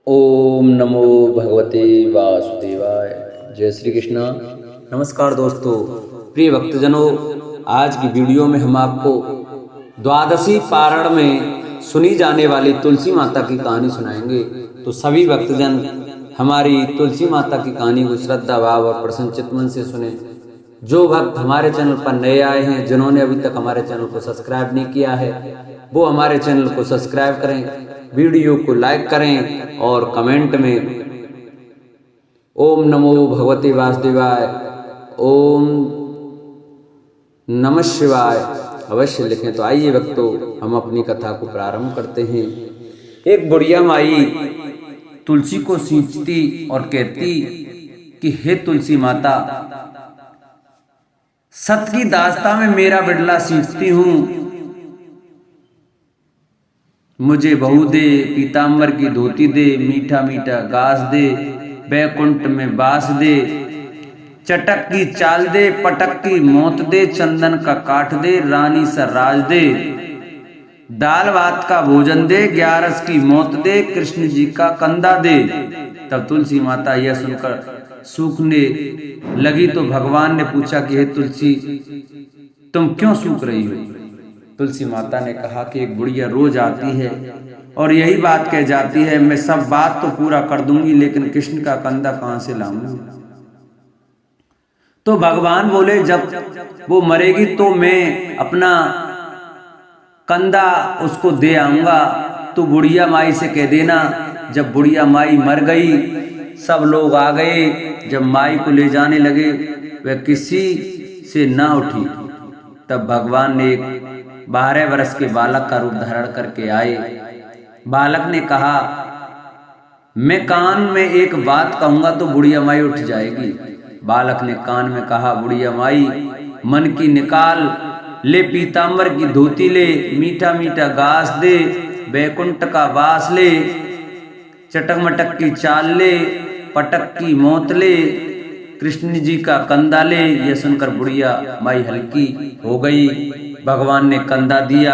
ओम नमो भगवते वासुदेवाय। जय श्री कृष्ण। नमस्कार दोस्तों, प्रिय भक्तजनों, आज की वीडियो में हम आपको द्वादशी पारण में सुनी जाने वाली तुलसी माता की कहानी सुनाएंगे। तो सभी भक्तजन हमारी तुलसी माता की कहानी को श्रद्धा भाव और प्रसन्न चित्त मन से सुने। जो भक्त हमारे चैनल पर नए आए हैं, जिन्होंने अभी तक हमारे चैनल को सब्सक्राइब नहीं किया है, वो हमारे चैनल को सब्सक्राइब करें, वीडियो को लाइक करें और कमेंट में ओम नमो भगवते वासुदेवाय, ओम नमः शिवाय अवश्य लिखें। तो आइए भक्तों, हम अपनी कथा को प्रारंभ करते हैं। एक बुढ़िया माई तुलसी को सींचती और कहती कि हे तुलसी माता, सत की दास्ता में मेरा बिड़ला सींचती हूं, मुझे बहू दे, पीताम्बर की धोती दे, मीठा मीठा घास दे, बैकुंठ में बास दे, चटक की चाल दे, पटक की मौत दे, चंदन का काठ दे, रानी सा राज दे, दाल भात का भोजन दे, 11 की मौत दे, कृष्ण जी का कंधा दे। तब तुलसी माता यह सुनकर सूखने लगी तो भगवान ने पूछा कि हे तुलसी, तुम क्यों सूख रही हो? तुलसी माता ने कहा कि एक बुढ़िया रोज आती है और यही बात कह जाती है, मैं सब बात तो पूरा कर दूंगी, लेकिन कृष्ण का कंधा कहां से लाऊंगी? तो भगवान बोले, जब वो मरेगी तो मैं अपना कंधा उसको दे आऊंगा। तो बुढ़िया माई से कह देना। जब बुढ़िया माई मर गई, सब लोग आ गए। जब माई को ले जाने लगे, वह किसी से ना उठी। तब भगवान ने एक 12 वर्ष के बालक का रूप धारण करके आए। बालक ने कहा, मैं कान में एक बात कहूंगा तो बुढ़िया माई उठ जाएगी। बालक ने कान में कहा, बुढ़िया माई मन की निकाल ले, पीताम्बर की धोती ले, मीठा मीठा घास दे, बैकुंठ का वास ले, चटक मटक की चाल ले, पटक की मौत ले, कृष्ण जी का कंधा ले। यह सुनकर बुढ़िया माई हल्की हो गई। भगवान ने कंधा दिया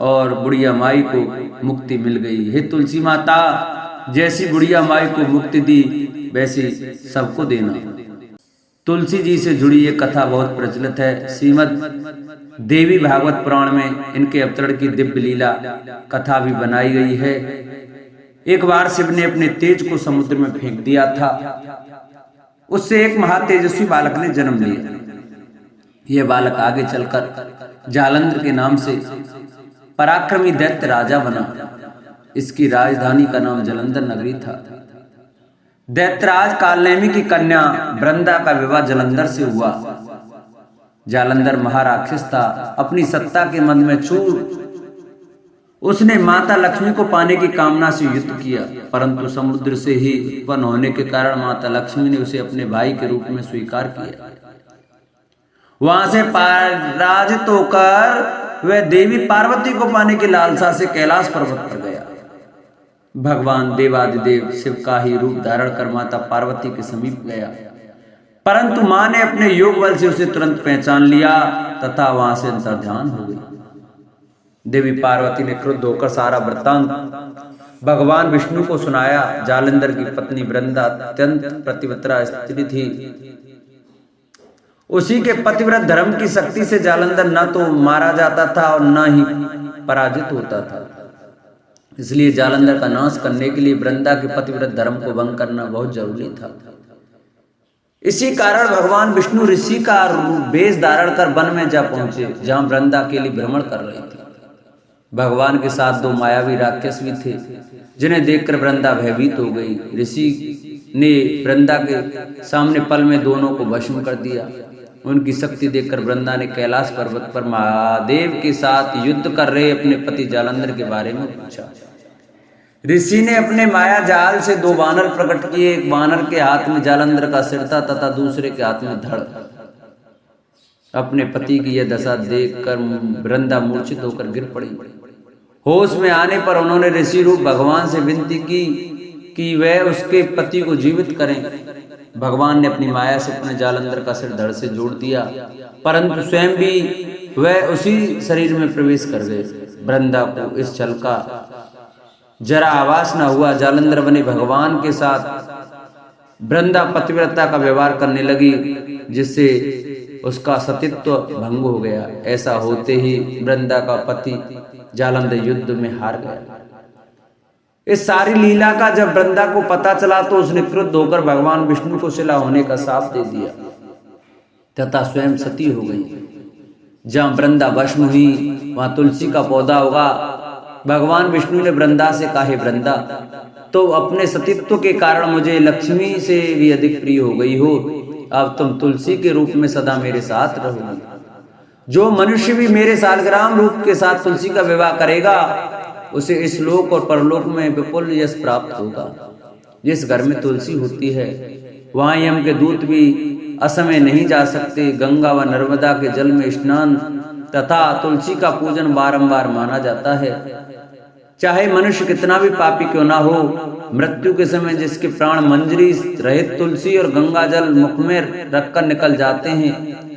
और बुढ़िया माई को मुक्ति मिल गई। हे तुलसी माता, जैसी बुढ़िया माई को मुक्ति दी वैसी सबको देना। तुलसी जी से जुड़ी ये कथा बहुत प्रचलित है। श्रीमद् देवी भागवत पुराण में इनके अवतरण की दिव्य लीला कथा भी बनाई गई है। एक बार शिव ने अपने तेज को समुद्र में फेंक दिया था। उससे एक महातेजस्वी बालक ने जन्म लिया। यह बालक आगे चलकर जालंधर के नाम से पराक्रमी दैत्य राजा बना। इसकी राजधानी का नाम जालंधर नगरी था। दैत्यराज कालनेमी की कन्या वृंदा का विवाह जालंधर से हुआ। जालंधर महाराक्षस था। अपनी सत्ता के मद में चूर उसने माता लक्ष्मी को पाने की कामना से युद्ध किया, परंतु समुद्र से ही उत्पन्न होने के कारण माता लक्ष्मी ने उसे अपने भाई के रूप में स्वीकार किया। वहां से पराजित होकर वह देवी पार्वती को पाने की लालसा से कैलाश पर्वत पर गया। भगवान देवादिदेव शिव का ही रूप धारण कर माता पार्वती के समीप गया, परंतु मां ने अपने योग बल से उसे तुरंत पहचान लिया तथा वहां से अंतर्ध्यान हो गई। देवी पार्वती ने क्रुद्ध होकर सारा वृत्तांत भगवान विष्णु को सुनाया। जालंधर की पत्नी वृंदा अत्यंत पतिव्रता स्त्री थी। उसी के पतिव्रत धर्म की शक्ति से जालंधर न तो मारा जाता था और न ही पराजित होता था। इसलिए जालंधर का नाश करने के लिए वृंदा के पतिव्रत धर्म को भंग करना बहुत जरूरी था। इसी कारण भगवान विष्णु ऋषि का वेश धारण कर वन में जा पहुंचे, जहां वृंदा अकेली भ्रमण कर रही थी। भगवान के साथ 2 मायावी राक्षस भी थे, जिन्हें देखकर वृंदा भयभीत हो गई। ऋषि ने वृंदा के सामने पल में दोनों को भस्म कर दिया। उनकी शक्ति देखकर वृंदा ने कैलाश पर्वत पर महादेव के साथ युद्ध कर रहे अपने पति जालंधर के बारे में पूछा। ऋषि ने अपने माया जाल से 2 बानर प्रकट किए। एक बानर के हाथ में जालंधर का सिर था तथा दूसरे के हाथ में धड़। अपने पति की यह दशा देखकर वृंदा मूर्छित होकर गिर पड़ी। होश में आने पर उन्होंने ऋषि रूप भगवान से विनती की कि वह उसके पति को जीवित करें। भगवान ने अपनी माया से अपने जालंधर का सिर धड़ से जोड़ दिया, परंतु स्वयं भी वह उसी शरीर में प्रवेश कर गए। वृंदा को इस छल का जरा आवास न हुआ। जालंधर बने भगवान के साथ वृंदा पतिव्रता का व्यवहार करने लगी, जिससे उसका सतीत्व भंग हो गया। ऐसा होते ही वृंदा का पति जालंधर युद्ध में हार गया। इस सारी लीला का जब वृंदा को पता चला तो उसने क्रुद्ध होकर भगवान विष्णु को शिला होने का शाप दे दिया तथा स्वयं सती हो गई। जहां वृंदा भस्म हुई वहां तुलसी का पौधा होगा। भगवान विष्णु ने वृंदा से कहा, हे वृंदा, तो अपने सतीत्व के कारण मुझे लक्ष्मी से भी अधिक प्रिय हो गई हो। अब तुम तुलसी के रूप में सदा मेरे साथ रहोगी। जो मनुष्य भी मेरे सालग्राम रूप के साथ तुलसी का विवाह करेगा उसे इस लोक और परलोक में विपुल यश प्राप्त होगा। जिस घर में तुलसी होती है वहां यम के दूत भी असमय नहीं जा सकते। गंगा व नर्मदा के जल में स्नान तथा तुलसी का पूजन बारंबार माना जाता है। चाहे मनुष्य कितना भी पापी क्यों ना हो, मृत्यु के समय जिसके प्राण मंजरी रहित तुलसी और गंगा जल मुख में रखकर निकल जाते हैं,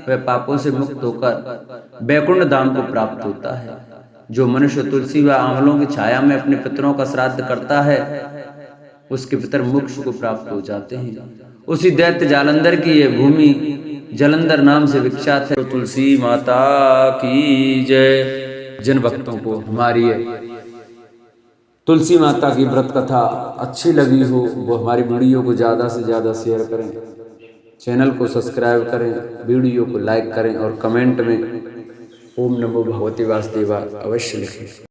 वह पापों से मुक्त होकर वैकुंठ धाम को प्राप्त होता है। जो मनुष्य तुलसी व आंवलों की छाया में अपने पितरों का श्राद्ध करता है उसके पितर मोक्ष को प्राप्त हो जाते हैं। उसी दैत्य जालंधर की यह भूमि जलंधर नाम से विख्यात है। तो तुलसी माता की जय। जिन भक्तों को हमारी तुलसी माता की व्रत कथा अच्छी लगी हो वो हमारी वीडियो को ज़्यादा से ज़्यादा शेयर करें, चैनल को सब्सक्राइब करें, वीडियो को लाइक करें और कमेंट में ओम नमो भगवते वासुदेवाय अवश्य लिखें।